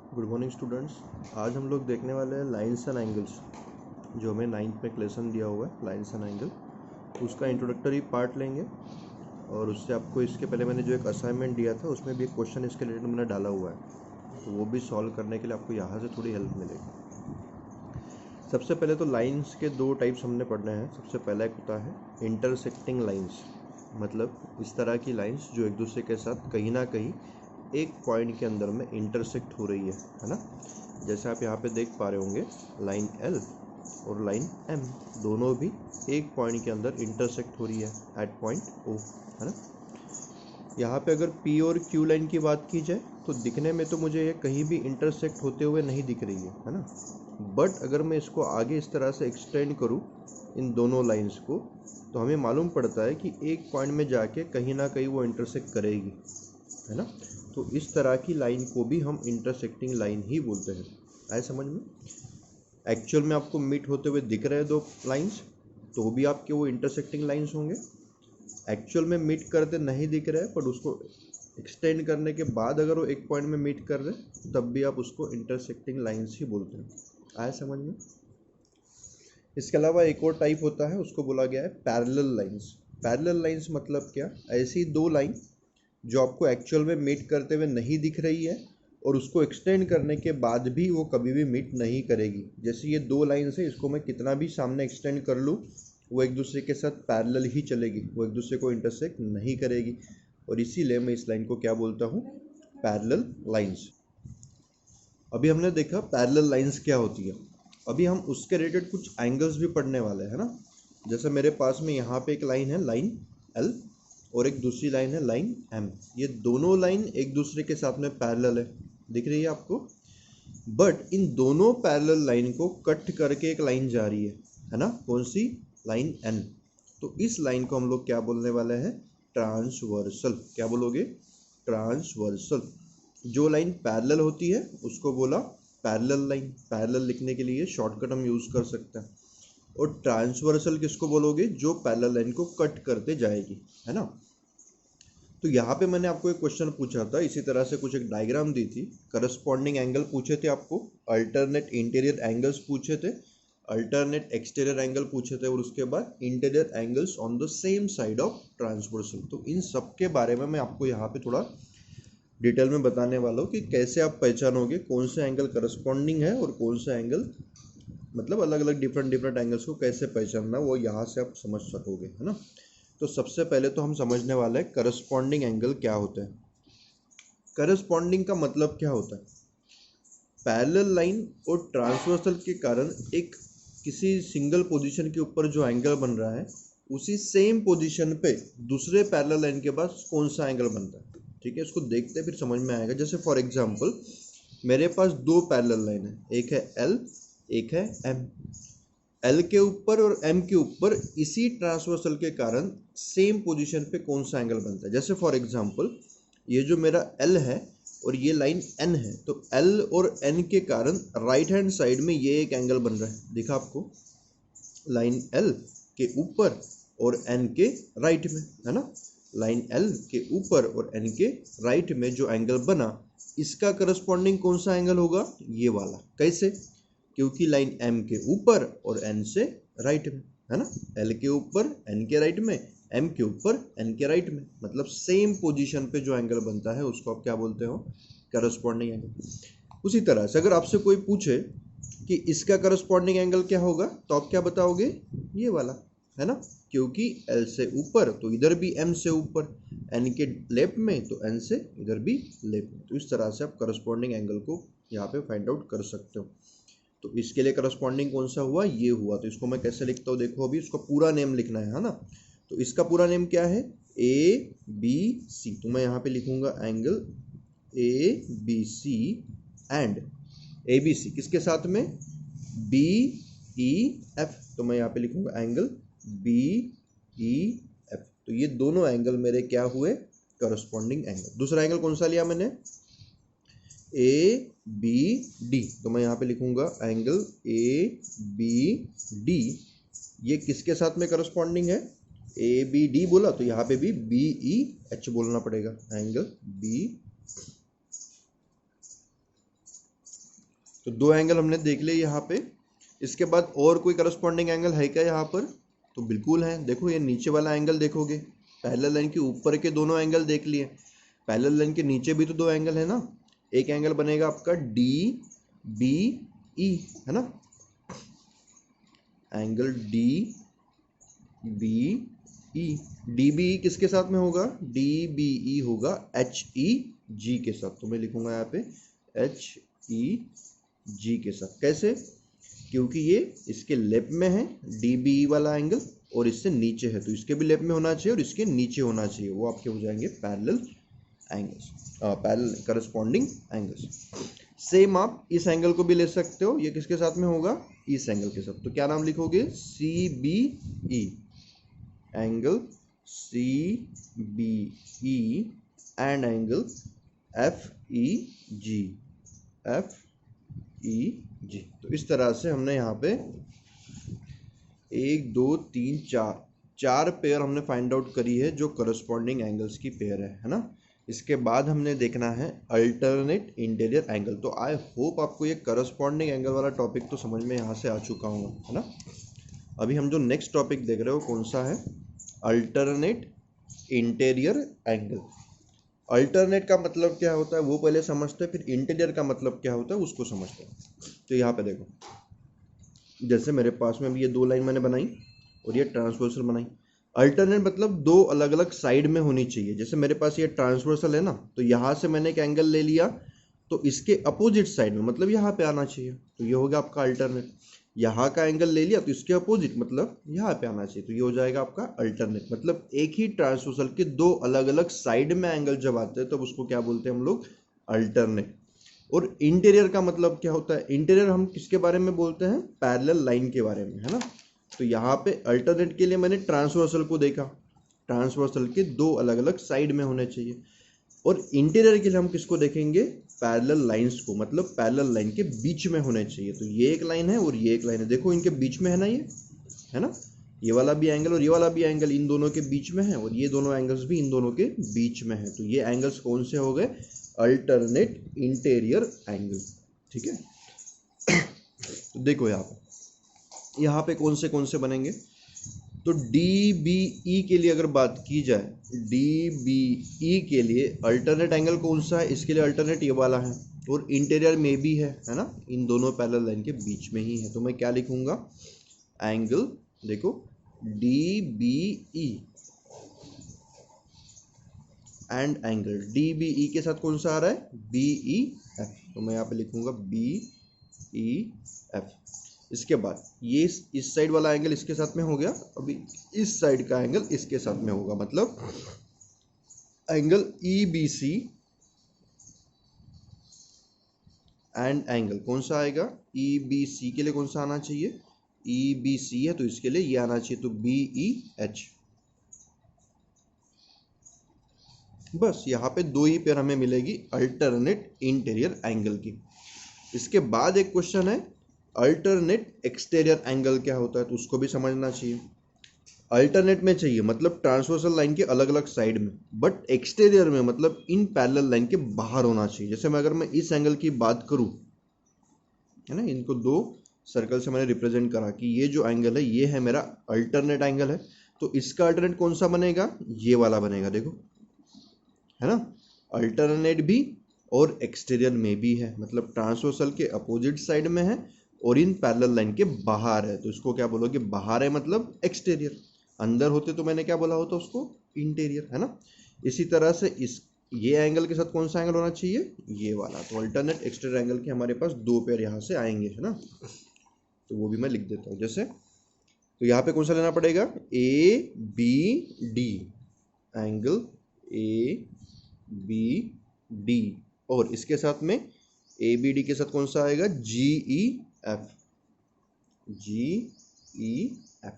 Good morning students. आज हम लोग देखने वाले हैं लाइन्स एंड एंगल्स, जो हमें 9th में लेसन दिया हुआ है लाइन्स एंड एंगल। उसका इंट्रोडक्टरी पार्ट लेंगे और उससे आपको इसके पहले मैंने जो एक असाइनमेंट दिया था उसमें भी एक क्वेश्चन इसके रिलेटेड मैंने डाला हुआ है, तो वो भी सॉल्व करने के लिए आपको यहाँ से थोड़ी हेल्प मिलेगी। सबसे पहले तो लाइन्स के दो टाइप्स हमने पढ़ने हैं। सबसे पहला एक होता है इंटरसेक्टिंग लाइन्स, मतलब इस तरह की लाइन्स जो एक दूसरे के साथ कहीं ना कहीं एक पॉइंट के अंदर में इंटरसेक्ट हो रही है ना। जैसे आप यहाँ पे देख पा रहे होंगे, लाइन L और लाइन M दोनों भी एक पॉइंट के अंदर इंटरसेक्ट हो रही है एट पॉइंट O, है ना। यहाँ पे अगर P और Q लाइन की बात की जाए तो दिखने में तो मुझे ये कहीं भी इंटरसेक्ट होते हुए नहीं दिख रही है ना। बट अगर मैं इसको आगे इस तरह से एक्सटेंड करूँ इन दोनों लाइंस को, तो हमें मालूम पड़ता है कि एक पॉइंट में जाके कहीं ना कहीं वो इंटरसेक्ट करेगी, है ना। तो इस तरह की लाइन को भी हम इंटरसेक्टिंग लाइन ही बोलते हैं। आए समझ में? एक्चुअल में आपको मीट होते हुए दिख रहे हैं दो लाइंस, तो भी आपके वो इंटरसेक्टिंग लाइंस होंगे। एक्चुअल में मीट करते नहीं दिख रहे हैं, पर उसको एक्सटेंड करने के बाद अगर वो एक पॉइंट में मीट कर रहे तब भी आप उसको इंटरसेक्टिंग लाइंस ही बोलते हैं। आए समझ में? इसके अलावा एक और टाइप होता है, उसको बोला गया है पैरेलल लाइंस। पैरेलल लाइंस मतलब क्या? ऐसी दो लाइन जो आपको एक्चुअल में मीट करते हुए नहीं दिख रही है और उसको एक्सटेंड करने के बाद भी वो कभी भी मीट नहीं करेगी। जैसे ये दो लाइन्स है, इसको मैं कितना भी सामने एक्सटेंड कर लूँ वो एक दूसरे के साथ पैरेलल ही चलेगी, वो एक दूसरे को इंटरसेक्ट नहीं करेगी। और इसीलिए मैं इस लाइन को क्या बोलता हूँ? Parallel lines. अभी हमने देखा पैरेलल लाइन्स क्या होती है। अभी हम उसके रिलेटेड कुछ एंगल्स भी पढ़ने वाले हैं ना। जैसे मेरे पास में यहाँ पे एक लाइन है, लाइन L, और एक दूसरी लाइन है लाइन M। ये दोनों लाइन एक दूसरे के साथ में पैरेलल है, दिख रही है आपको। बट इन दोनों पैरेलल लाइन को कट करके एक लाइन जा रही है ना। कौन सी? Line N। तो इस लाइन को हम लोग क्या बोलने वाले हैं? ट्रांसवर्सल। क्या बोलोगे? ट्रांसवर्सल। जो लाइन पैरेलल होती है उसको बोला पैरेलल लाइन। पैरेलल लिखने के लिए शॉर्टकट हम यूज कर सकते हैं। और ट्रांसवर्सल किसको बोलोगे? जो पैरेलल लाइन को कट करते जाएगी, है ना। तो यहाँ पे मैंने आपको एक क्वेश्चन पूछा था, इसी तरह से कुछ एक डायग्राम दी थी, करस्पॉन्डिंग एंगल पूछे थे आपको, अल्टरनेट इंटीरियर एंगल्स पूछे थे, अल्टरनेट एक्सटीरियर एंगल पूछे थे, और उसके बाद interior angles on the same side of transversal. तो इन सब के बारे में मैं आपको यहाँ पे थोड़ा डिटेल में बताने वाला हूँ कि कैसे आप पहचानोगे कौन सा एंगल करस्पॉन्डिंग है और कौन सा एंगल, मतलब अलग अलग डिफरेंट एंगल्स को कैसे पहचानना, वो यहाँ से आप समझ सकोगे, है ना। तो सबसे पहले तो हम समझने वाले हैं करस्पॉन्डिंग एंगल क्या होता है। करस्पॉन्डिंग का मतलब क्या होता है? पैरेलल लाइन और ट्रांसवर्सल के कारण एक किसी सिंगल पोजीशन के ऊपर जो एंगल बन रहा है, उसी सेम पोजीशन पे दूसरे पैरेलल लाइन के पास कौन सा एंगल बनता है। ठीक है, इसको देखते फिर समझ में आएगा। जैसे फॉर एग्जांपल मेरे पास दो पैरेलल लाइन है, एक है L, एक है M। L के ऊपर और M के ऊपर इसी ट्रांसवर्सल के कारण सेम पोजीशन पे कौन सा एंगल बनता है। जैसे फॉर एग्जांपल ये जो मेरा L है और ये लाइन N है, तो L और N के कारण राइट हैंड साइड में ये एक एंगल बन रहा है, दिखा आपको, लाइन L के ऊपर और N के राइट में, है ना। लाइन L के ऊपर और N के राइट में जो एंगल बना, इसका करस्पॉन्डिंग कौन सा एंगल होगा? ये वाला। कैसे? क्योंकि लाइन M के ऊपर और N से राइट में, है ना। L के ऊपर N के राइट में, M के ऊपर N के राइट में, मतलब सेम पोजीशन पे जो एंगल बनता है उसको आप क्या बोलते हो? Corresponding angle. उसी तरह से अगर आपसे कोई पूछे कि इसका करस्पॉन्डिंग एंगल क्या होगा, तो आप क्या बताओगे? ये वाला, है ना। क्योंकि L से ऊपर तो इधर भी M से ऊपर, N के लेफ्ट में तो N से इधर भी लेफ्ट में। तो इस तरह से आप करस्पॉन्डिंग एंगल को यहाँ पे फाइंड आउट कर सकते हो। तो इसके लिए करस्पॉन्डिंग कौन सा हुआ? ये हुआ। तो इसको मैं कैसे लिखता हूँ देखो, अभी इसका पूरा नेम लिखना है ना। तो इसका पूरा नेम क्या है? ABC। तो मैं यहाँ पे लिखूंगा एंगल ABC एंड ABC किसके साथ में? BEF। तो मैं यहाँ पे लिखूंगा एंगल BEF। तो ये दोनों एंगल मेरे क्या हुए? Corresponding angle. दूसरा एंगल कौन सा लिया मैंने? ABD। तो मैं यहाँ पे लिखूंगा एंगल ABD। ये किसके साथ में करस्पॉन्डिंग है? ABD बोला तो यहाँ पे भी BEH बोलना पड़ेगा, एंगल तो दो एंगल हमने देख लिए यहाँ पे। इसके बाद और कोई करस्पॉन्डिंग एंगल है क्या यहाँ पर? तो बिल्कुल है। देखो ये नीचे वाला एंगल देखोगे, पैरेलल लाइन के ऊपर के दोनों एंगल देख लिए, पैरेलल लाइन के नीचे भी तो दो एंगल है ना। एक एंगल बनेगा आपका डी बी ई, है ना, angle D B E. D B E किसके साथ में होगा? डी बी ई होगा एच ई जी के साथ। तो मैं लिखूंगा यहाँ पे एच ई जी के साथ। कैसे? क्योंकि ये इसके लेफ्ट में है डी बी ई वाला एंगल और इससे नीचे है, तो इसके भी लेफ्ट में होना चाहिए और इसके नीचे होना चाहिए। वो आपके हो जाएंगे parallel angles, parallel corresponding angles. Same आप इस एंगल को भी ले सकते हो। ये किसके साथ में होगा? इस एंगल के साथ। तो क्या नाम लिखोगे? C B E, angle C B E and angle F E G, F E G. तो इस तरह से हमने यहाँ पे 1 2 3 4 पेयर हमने फाइंड आउट करी है जो करस्पॉन्डिंग एंगल्स की पेयर है ना। इसके बाद हमने देखना है अल्टरनेट इंटीरियर एंगल। तो आई होप आपको ये करस्पॉन्डिंग एंगल वाला टॉपिक तो समझ में यहाँ से आ चुका होगा, है ना। अभी हम जो नेक्स्ट टॉपिक देख रहे हो कौन सा है? Alternate interior angle. अल्टरनेट का मतलब क्या होता है वो पहले समझते हैं, फिर इंटीरियर का मतलब क्या होता है उसको समझते हैं। तो यहाँ पे देखो, जैसे मेरे पास में भी ये दो लाइन मैंने बनाई और ये ट्रांसवर्सल बनाई। अल्टरनेट मतलब दो अलग अलग साइड में होनी चाहिए। जैसे मेरे पास ये ट्रांसवर्सल है ना, तो यहाँ से मैंने एक एंगल ले लिया तो इसके अपोजिट साइड में मतलब यहाँ पे आना चाहिए, तो ये हो गया आपका अल्टरनेट। यहाँ का एंगल ले लिया तो इसके अपोजिट मतलब यहाँ पे आना चाहिए, तो ये हो जाएगा आपका अल्टरनेट। मतलब एक ही ट्रांसवर्सल के दो अलग अलग साइड में एंगल जब आते हैं तो उसको क्या बोलते हैं हम लोग? अल्टरनेट। और इंटीरियर का मतलब क्या होता है? इंटीरियर हम किसके बारे में बोलते हैं? पैरेलल लाइन के बारे में, है ना। तो यहाँ पे अल्टरनेट के लिए मैंने ट्रांसवर्सल को देखा, ट्रांसवर्सल के दो अलग अलग साइड में होने चाहिए। और इंटीरियर के लिए हम किसको देखेंगे? पैरेलल लाइंस को, मतलब पैरेलल लाइन के बीच में होने चाहिए। तो ये एक लाइन है और ये एक लाइन है, देखो इनके बीच में है ना, ये है ना, ये वाला भी एंगल और ये वाला भी एंगल इन दोनों के बीच में है, और ये दोनों एंगल्स भी इन दोनों के बीच में है। तो ये एंगल्स कौन से हो गए? अल्टरनेट इंटीरियर एंगल, ठीक है। तो देखो यहाँ पे कौन से बनेंगे? तो डी बी ई के लिए अगर बात की जाए, डी बी ई के लिए अल्टरनेट एंगल कौन सा है? इसके लिए अल्टरनेट ये वाला है, और इंटीरियर में भी है ना, इन दोनों पैरेलल लाइन के बीच में ही है। तो मैं क्या लिखूंगा? एंगल, देखो D B E and angle D B E के साथ कौन सा आ रहा है? B E F. तो मैं यहाँ पे लिखूंगा बी ई एफ। इसके बाद ये इस साइड वाला एंगल इसके साथ में हो गया, अभी इस साइड का एंगल इसके साथ में होगा, मतलब angle E B C and angle कौन सा आएगा? ई बी सी के लिए कौन सा आना चाहिए? ई बी सी है तो इसके लिए ये आना चाहिए, तो बी ई एच। बस यहाँ पे दो ही पेयर हमें मिलेगी अल्टरनेट इंटीरियर एंगल की। इसके बाद एक क्वेश्चन है अल्टरनेट एक्सटीरियर एंगल क्या होता है, तो उसको भी समझना चाहिए। अल्टरनेट में चाहिए मतलब ट्रांसवर्सल लाइन के अलग अलग साइड में, बट एक्सटीरियर में मतलब इन पैरेलल लाइन के बाहर होना चाहिए। जैसे अगर मैं इस एंगल की बात करूं, है ना, इनको दो सर्कल से मैंने रिप्रेजेंट करा कि ये जो एंगल है ये है मेरा अल्टरनेट एंगल है, तो इसका अल्टरनेट कौन सा बनेगा? ये वाला बनेगा, देखो, है ना। अल्टरनेट भी और एक्सटीरियर में भी है, मतलब ट्रांसवर्सल के अपोजिट साइड में है और इन पैरेलल लाइन के बाहर है, तो इसको क्या बोलोगे? बाहर है मतलब एक्सटीरियर। अंदर होते तो मैंने क्या बोला होता उसको? इंटीरियर, है ना। इसी तरह से इस ये एंगल के साथ कौन सा एंगल होना चाहिए? ये वाला। तो अल्टरनेट एक्सटीरियर एंगल के हमारे पास दो पेयर यहाँ से आएंगे, है ना। तो वो भी मैं लिख देता हूँ। जैसे तो यहाँ पे कौन सा लेना पड़ेगा? A B D, angle A B D, और इसके साथ में ए बी डी के साथ कौन सा आएगा? G E F, G E F.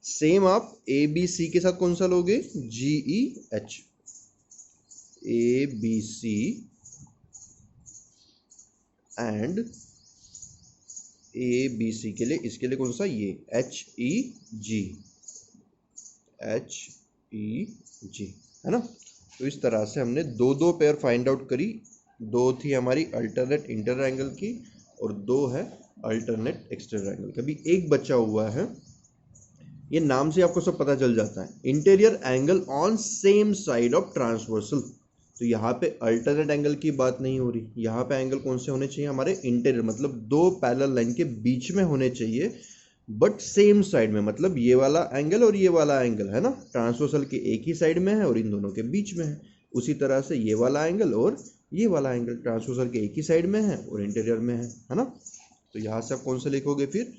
Same आप ए बी सी के साथ कौन सा लोगे? G E H, A B C and A B C के लिए इसके लिए कौन सा? ये एच ई जी, एच ई जी, है ना। तो इस तरह से हमने दो पेयर फाइंड आउट करी। दो थी हमारी अल्टरनेट इंटीरियर एंगल की और 2 है अल्टरनेट एक्सटीरियर एंगल। कभी एक बचा हुआ है, ये नाम से आपको सब पता चल जाता है, interior angle on same side of transversal. तो यहाँ पे अल्टरनेट एंगल की बात नहीं हो रही, यहाँ पे एंगल कौन से होने चाहिए हमारे, इंटीरियर, मतलब 2 पैरेलल लाइन के बीच में होने चाहिए, बट सेम साइड में, मतलब ये वाला एंगल और ये वाला एंगल है ना, ट्रांसवर्सल के एक ही साइड में है और इन दोनों के बीच में है। उसी तरह से ये वाला एंगल और ये वाला एंगल ट्रांसवर्सल के एक ही साइड में है और इंटीरियर में है ना। तो यहाँ से आप कौन सा लिखोगे फिर,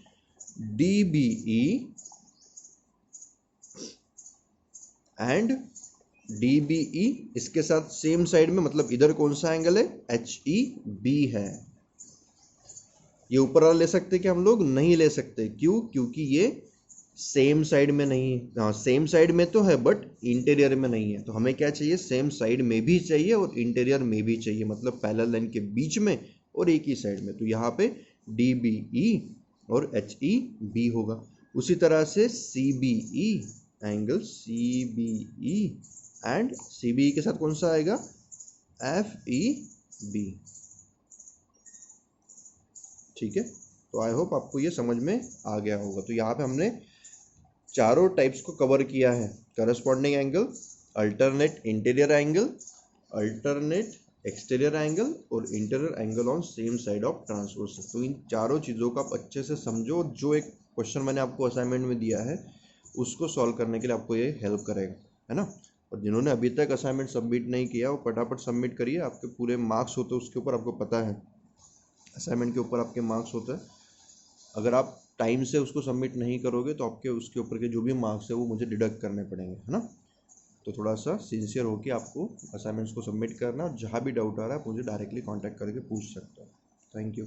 DBE एंड DBE, इसके साथ सेम साइड में, मतलब इधर कौन सा एंगल है, HEB है। ये ऊपर वाला ले सकते क्या हम लोग, नहीं ले सकते, क्यों, क्योंकि ये सेम साइड में नहीं है। हाँ सेम साइड में तो है बट इंटीरियर में नहीं है। तो हमें क्या चाहिए, सेम साइड में भी चाहिए और इंटीरियर में भी चाहिए, मतलब पैरेलल लाइन के बीच में और एक ही साइड में। तो यहाँ पे DBE और HEB होगा। उसी तरह से CBE angle, CBE and CBE के साथ कौन सा आएगा, FEB। ठीक है, तो आई होप आपको ये समझ में आ गया होगा। तो यहाँ पे हमने चारों टाइप्स को कवर किया है, corresponding angle, alternate interior angle, alternate exterior angle और interior angle on same side of transversal. तो इन चारों चीज़ों को आप अच्छे से समझो। जो एक क्वेश्चन मैंने आपको असाइनमेंट में दिया है उसको सॉल्व करने के लिए आपको ये हेल्प करेगा, है ना। और जिन्होंने अभी तक असाइनमेंट सबमिट नहीं किया वो फटाफट सबमिट करिए। आपके पूरे मार्क्स होते हैं उसके ऊपर, आपको पता है असाइनमेंट के ऊपर आपके मार्क्स होते हैं। अगर आप टाइम से उसको सबमिट नहीं करोगे तो आपके उसके ऊपर के जो भी मार्क्स है वो मुझे डिडक्ट करने पड़ेंगे, है ना। तो थोड़ा सा सिंसियर होकर आपको असाइनमेंट्स को सबमिट करना, और जहाँ भी डाउट आ रहा है आप मुझे डायरेक्टली कांटेक्ट करके पूछ सकते हो। Thank you.